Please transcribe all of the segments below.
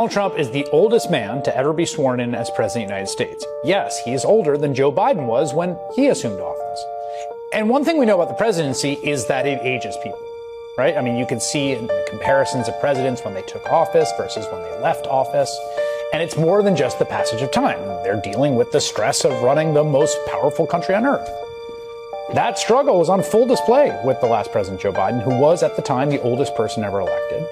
Donald Trump is the oldest man to ever be sworn in as president of the United States. Yes, he is older than Joe Biden was when he assumed office. And one thing we know about the presidency is that it ages people, right? I mean, you can see in the comparisons of presidents when they took office versus when they left office. And it's more than just the passage of time. They're dealing with the stress of running the most powerful country on earth. That struggle was on full display with the last president, Joe Biden, who was at the time the oldest person ever elected.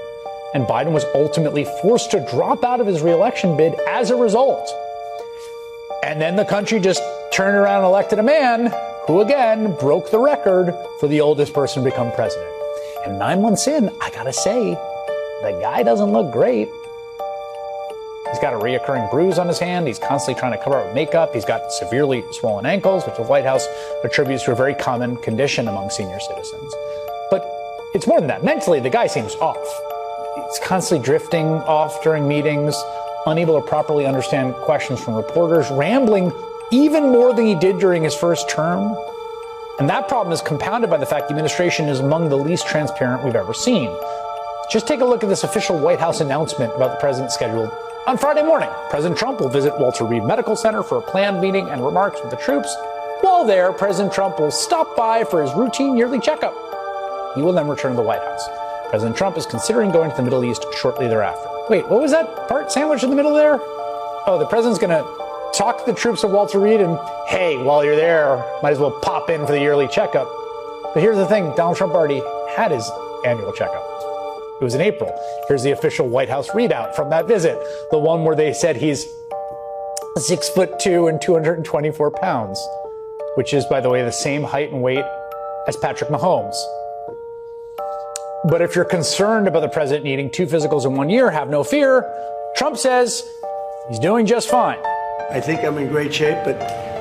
And Biden was ultimately forced to drop out of his reelection bid as a result. And then the country just turned around and elected a man who, again, broke the record for the oldest person to become president. And 9 months in, I gotta say, the guy doesn't look great. He's got a reoccurring bruise on his hand. He's constantly trying to cover up with makeup. He's got severely swollen ankles, which the White House attributes to a very common condition among senior citizens. But it's more than that. Mentally, the guy seems off. He's constantly drifting off during meetings, unable to properly understand questions from reporters, rambling even more than he did during his first term. And that problem is compounded by the fact the administration is among the least transparent we've ever seen. Just take a look at this official White House announcement about the president's schedule. On Friday morning, President Trump will visit Walter Reed Medical Center for a planned meeting and remarks with the troops. While there, President Trump will stop by for his routine yearly checkup. He will then return to the White House. President Trump is considering going to the Middle East shortly thereafter. Wait, what was that part sandwiched in the middle there? Oh, the president's going to talk to the troops at Walter Reed and, hey, while you're there, might as well pop in for the yearly checkup. But here's the thing, Donald Trump already had his annual checkup. It was in April. Here's the official White House readout from that visit, the one where they said he's 6'2" and 224 pounds, which is, by the way, the same height and weight as Patrick Mahomes. But if you're concerned about the president needing 2 physicals in 1 year, have no fear. Trump says he's doing just fine. I think I'm in great shape, but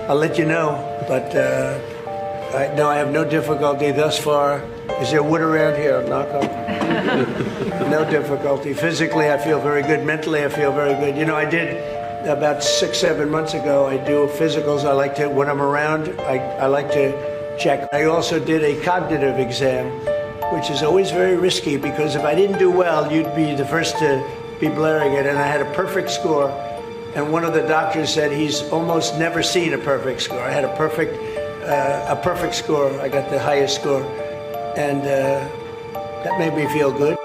I'll let you know. But I have no difficulty thus far. Is there wood around here? Knock on. No difficulty. Physically, I feel very good. Mentally, I feel very good. You know, I did about 6-7 months ago. I do physicals. I like to, when I'm around, I like to check. I also did a cognitive exam, which is always very risky because if I didn't do well, you'd be the first to be blaring it. And I had a perfect score. And one of the doctors said he's almost never seen a perfect score. I had a perfect score. I got the highest score. And that made me feel good.